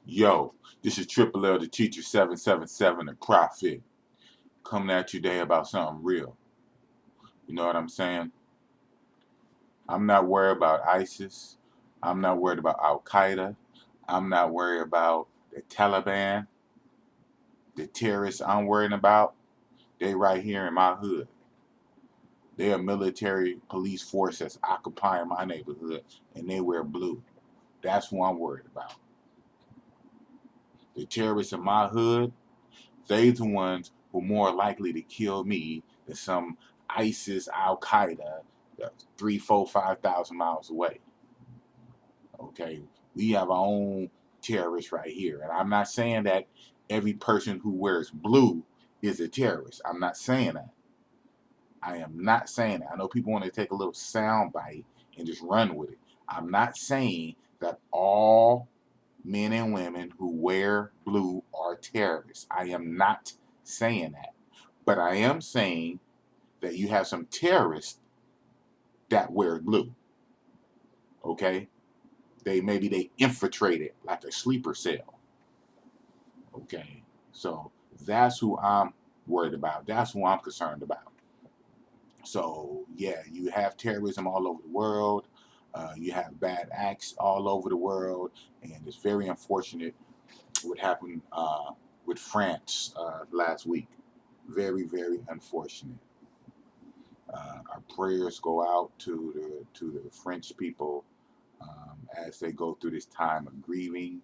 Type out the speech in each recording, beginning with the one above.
Yo, this is Triple L, the teacher 777, the prophet, coming at you today about something real. You know what I'm saying? I'm not worried about ISIS. I'm not worried about Al Qaeda. I'm not worried about the Taliban. The terrorists I'm worried about, they right here in my hood. They're a military police force that's occupying my neighborhood, and they wear blue. That's who I'm worried about. The terrorists in my hood, they the ones who are more likely to kill me than some ISIS, Al Qaeda, 3, 4, 5,000 miles away. Okay, we have our own terrorists right here, and I'm not saying that every person who wears blue is a terrorist. I'm not saying that. I am not saying that. I know people want to take a little sound bite and just run with it. I'm not saying that all men and women who wear blue are terrorists. I am not saying that. But I am saying that you have some terrorists that wear blue. Okay? Maybe they infiltrated like a sleeper cell. Okay? So that's who I'm worried about. That's who I'm concerned about. So yeah, you have terrorism all over the world. You have bad acts all over the world, and it's very unfortunate what happened with France last week. Very, very unfortunate. Our prayers go out to the French people as they go through this time of grieving.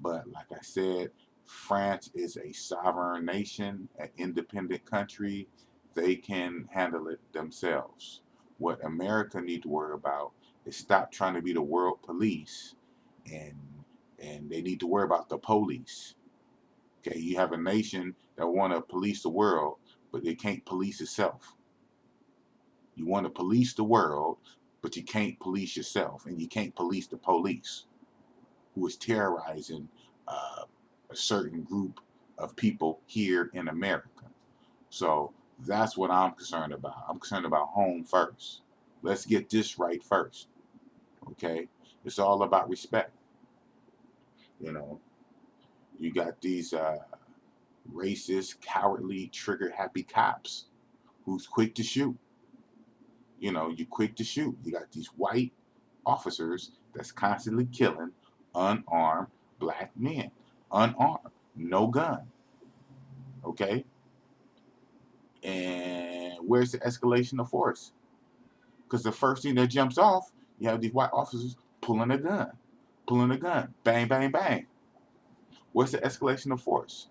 But like I said, France is a sovereign nation, an independent country. They can handle it themselves. What America needs to worry about is stop trying to be the world police, and they need to worry about the police. Okay, you have a nation that want to police the world, but they can't police itself. You want to police the world, but you can't police yourself, and you can't police the police, who is terrorizing a certain group of people here in America. So that's what I'm concerned about. I'm concerned about home first. Let's get this right first. Okay? It's all about respect. You know, you got these racist, cowardly, trigger happy cops who's quick to shoot. You know, you quick to shoot. You got these white officers that's constantly killing unarmed black men. Unarmed, no gun. Okay? And where's the escalation of force? Because the first thing that jumps off, you have these white officers pulling a gun. Pulling a gun. Bang, bang, bang. What's the escalation of force?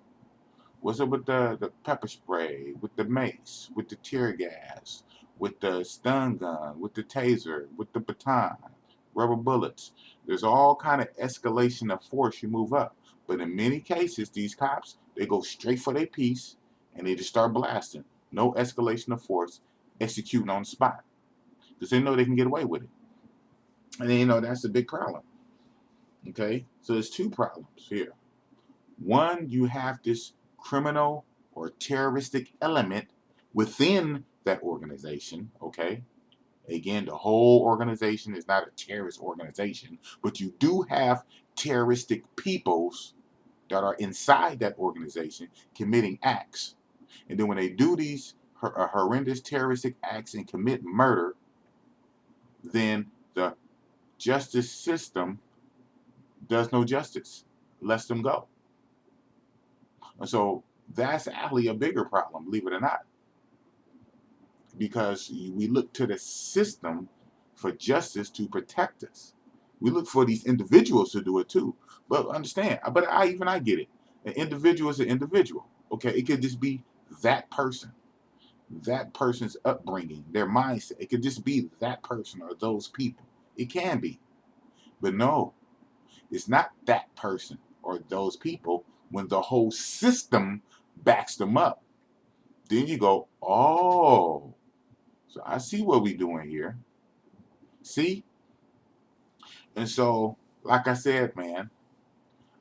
What's up with the pepper spray, with the mace, with the tear gas, with the stun gun, with the taser, with the baton, rubber bullets? There's all kind of escalation of force you move up. But in many cases, these cops, they go straight for their piece and they just start blasting. No escalation of force, executing on the spot. Because they know they can get away with it. And then, that's a big problem. Okay? So there's two problems here. One, you have this criminal or terroristic element within that organization, okay? Again, the whole organization is not a terrorist organization, but you do have terroristic peoples that are inside that organization committing acts. And then when they do these horrendous terroristic acts and commit murder, then the justice system does no justice, lets them go. And so that's actually a bigger problem, believe it or not, because we look to the system for justice to protect us. We look for these individuals to do it too. But understand, I get it. An individual is an individual. Okay, it could just be that person, that person's upbringing, their mindset. It could just be that person or those people. It can be. But no, it's not that person or those people when the whole system backs them up. Then you go, oh, so I see what we're doing here. See? And so, like I said, man,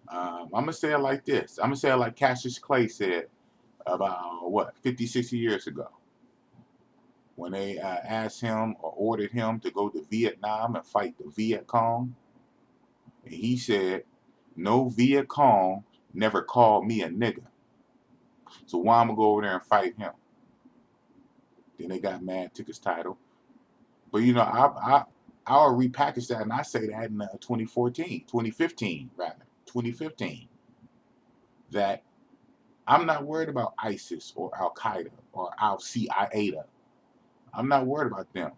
I'm going to say it like this. I'm going to say it like Cassius Clay said about, 50, 60 years ago, when they asked him or ordered him to go to Vietnam and fight the Viet Cong. And he said, No Viet Cong never called me a nigga. So why I'm gonna go over there and fight him? Then they got mad, took his title. But you know, I'll repackage that and I say that in 2015 rather, 2015, that I'm not worried about ISIS or Al Qaeda or Al Qaeda. I'm not worried about them.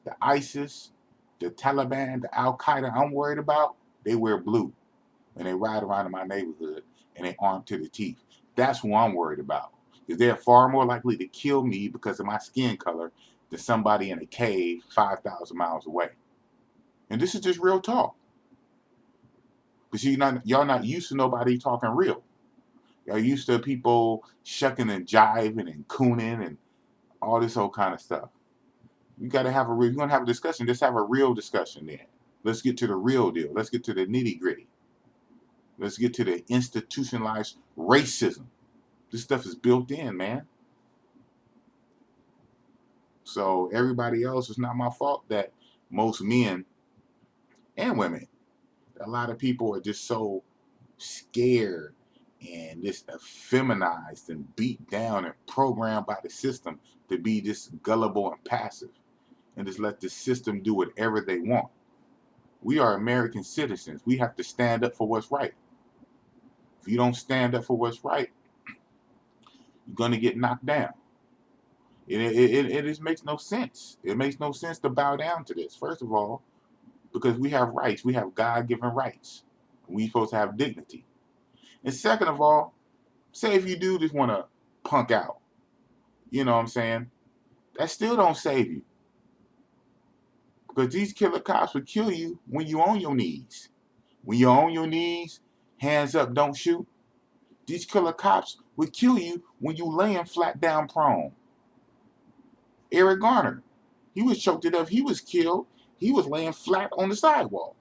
The ISIS, the Taliban, the Al Qaeda I'm worried about, they wear blue and they ride around in my neighborhood and they armed to the teeth. That's who I'm worried about. Because they're far more likely to kill me because of my skin color than somebody in a cave 5,000 miles away. And this is just real talk. Because y'all not used to nobody talking real. Y'all used to people shucking and jiving and cooning and all this whole kind of stuff. You got to have a real, you're going to have a discussion. Let's have a real discussion then. Let's get to the real deal. Let's get to the nitty gritty. Let's get to the institutionalized racism. This stuff is built in, man. So everybody else, it's not my fault that most men and women, a lot of people are just so scared and just effeminized and beat down and programmed by the system to be just gullible and passive and just let the system do whatever they want. We are American citizens. We have to stand up for what's right. If you don't stand up for what's right, you're going to get knocked down. It just makes no sense. It makes no sense to bow down to this. First of all, because we have rights. We have God-given rights. We're supposed to have dignity. And second of all, say if you do just want to punk out, you know what I'm saying? That still don't save you. Because these killer cops will kill you when you're on your knees. When you're on your knees, hands up, don't shoot. These killer cops will kill you when you laying flat down prone. Eric Garner, he was choked to death. He was killed. He was laying flat on the sidewalk.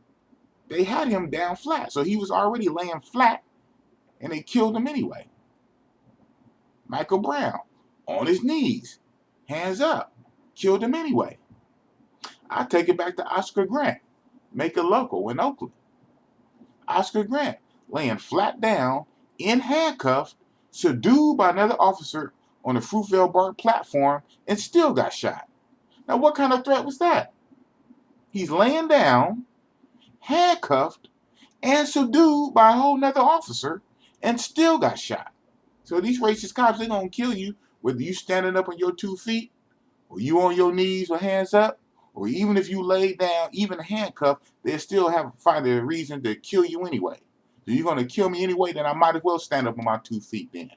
They had him down flat. So he was already laying flat and they killed him anyway. Michael Brown, on his knees, hands up, killed him anyway. I take it back to Oscar Grant, make a local in Oakland. Oscar Grant, laying flat down, in handcuffs, subdued by another officer on the Fruitvale Bar platform, and still got shot. Now, what kind of threat was that? He's laying down, handcuffed, and subdued by a whole nother officer, and still got shot. So these racist cops, they're going to kill you whether you standing up on your 2 feet, or you on your knees with hands up, or even if you lay down, even handcuffed, they still find a reason to kill you anyway. So you're going to kill me anyway, then I might as well stand up on my 2 feet then.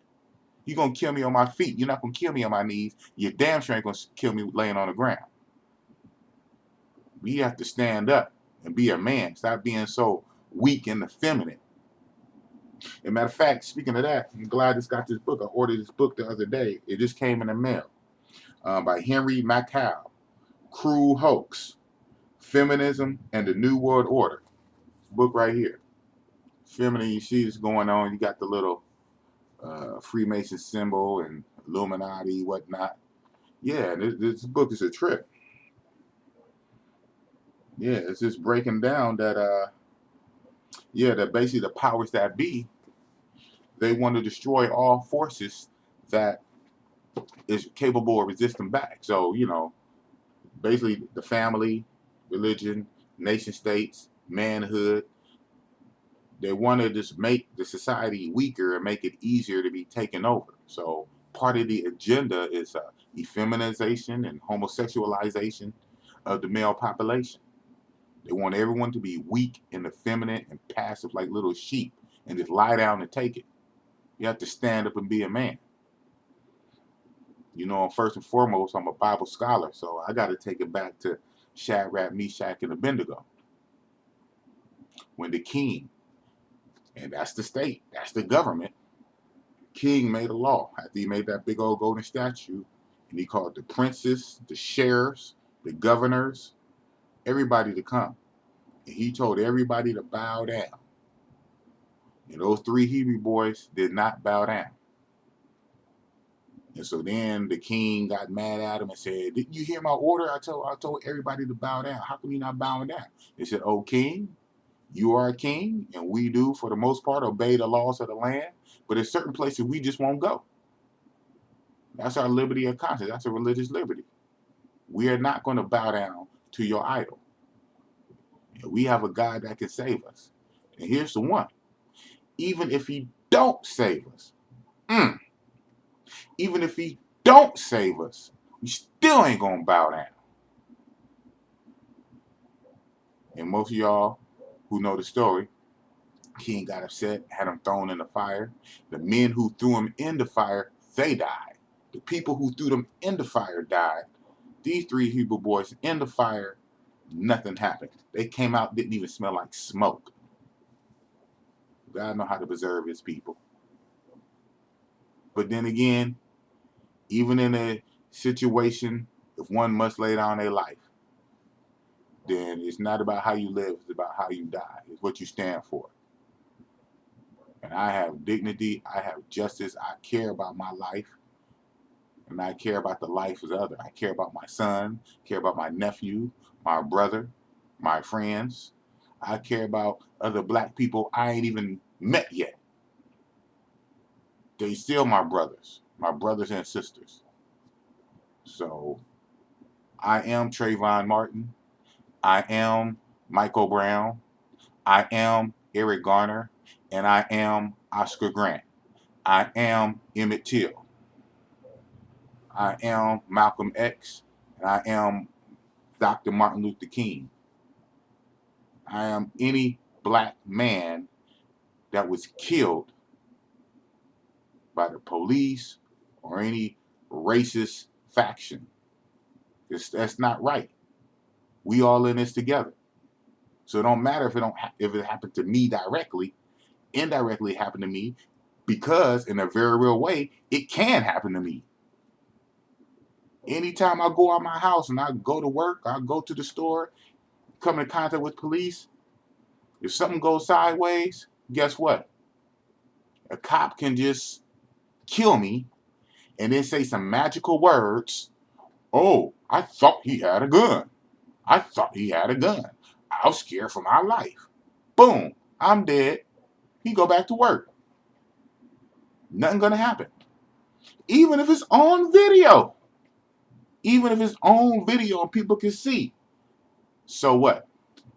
You're going to kill me on my feet. You're not going to kill me on my knees. You damn sure ain't going to kill me laying on the ground. We have to stand up and be a man. Stop being so weak and effeminate. As a matter of fact, speaking of that, I'm glad I just got this book. I ordered this book the other day. It just came in the mail by Henry McCall. Cruel Hoax, Feminism and the New World Order. Book right here. Feminine, you see this going on. You got the little Freemason symbol and Illuminati, whatnot. Yeah, this book is a trip. Yeah, it's just breaking down that, that basically the powers that be, they want to destroy all forces that is capable of resisting back. So, you know, basically the family, religion, nation states, manhood, they want to just make the society weaker and make it easier to be taken over. So part of the agenda is effeminization and homosexualization of the male population. They want everyone to be weak and effeminate and passive like little sheep and just lie down and take it. You have to stand up and be a man. You know, first and foremost, I'm a Bible scholar, so I got to take it back to Shadrach, Meshach, and Abednego. When the king, and that's the state, that's the government, king made a law after he made that big old golden statue, and he called the princes, the sheriffs, the governors, everybody to come. And he told everybody to bow down. And those 3 Hebrew boys did not bow down. And so then the king got mad at him and said, "Didn't you hear my order? I told everybody to bow down. How come you're not bowing down?" They said, "Oh, king, You are a king, and we do, for the most part, obey the laws of the land. But there's certain places we just won't go. That's our liberty of conscience. That's a religious liberty. We are not going to bow down to your idol. We have a God that can save us. And here's the one. Even if he don't save us, even if he don't save us, we still ain't going to bow down. And most of y'all who know the story, King got upset, had him thrown in the fire. The men who threw him in the fire, they died. The people who threw them in the fire died. These 3 Hebrew boys in the fire, nothing happened. They came out, didn't even smell like smoke. God knows how to preserve his people. But then again, even in a situation, if one must lay down their life, then it's not about how you live, it's about how you die. It's what you stand for. And I have dignity, I have justice, I care about my life, and I care about the life of others. I care about my son, care about my nephew, my brother, my friends. I care about other black people I ain't even met yet. They still my brothers and sisters. So I am Trayvon Martin. I am Michael Brown. I am Eric Garner. And I am Oscar Grant. I am Emmett Till. I am Malcolm X. And I am Dr. Martin Luther King. I am any black man that was killed by the police or any racist faction. That's not right. We all in this together. So it don't matter if it happened to me directly, indirectly it happened to me, because in a very real way, it can happen to me. Anytime I go out my house and I go to work, I go to the store, come in contact with police, if something goes sideways, guess what? A cop can just kill me and then say some magical words. Oh, I thought he had a gun. I thought he had a gun. I was scared for my life. Boom, I'm dead. He go back to work. Nothing gonna happen. Even if it's on video. Even if it's on video and people can see. So what?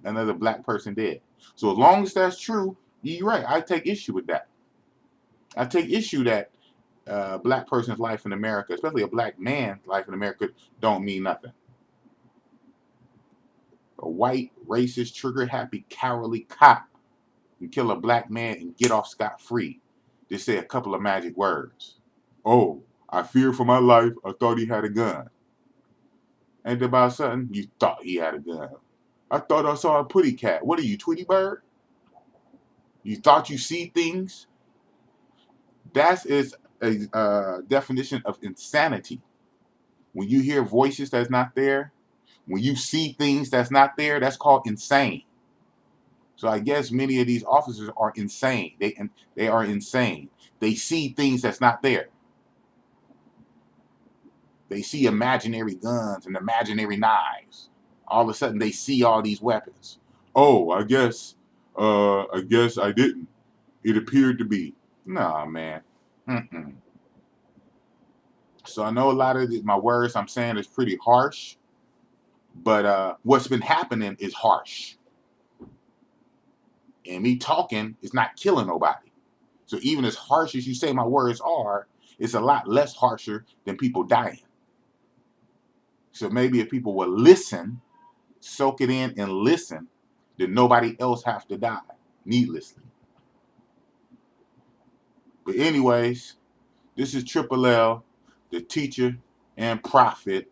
Another black person dead. So as long as that's true, you're right. I take issue with that. I take issue that a black person's life in America, especially a black man's life in America, don't mean nothing. A white, racist, trigger-happy, cowardly cop can kill a black man and get off scot-free. Just say a couple of magic words. Oh, I feared for my life. I thought he had a gun. Ain't about something? You thought he had a gun. I thought I saw a putty cat. What are you, Tweety Bird? You thought you see things? That is a definition of insanity. When you hear voices that's not there, when you see things that's not there, that's called insane. So I guess many of these officers are insane. They are insane. They see things that's not there. They see imaginary guns and imaginary knives. All of a sudden, they see all these weapons. Oh, I guess I didn't. It appeared to be. Nah, man. Mm-mm. So I know a lot of my words I'm saying is pretty harsh, but what's been happening is harsh. And me talking is not killing nobody. So even as harsh as you say my words are, it's a lot less harsher than people dying. So maybe if people will listen, soak it in and listen, then nobody else have to die needlessly. But anyways, this is Triple L, the teacher and prophet,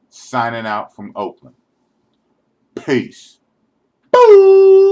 signing out from Oakland. Peace. Boo!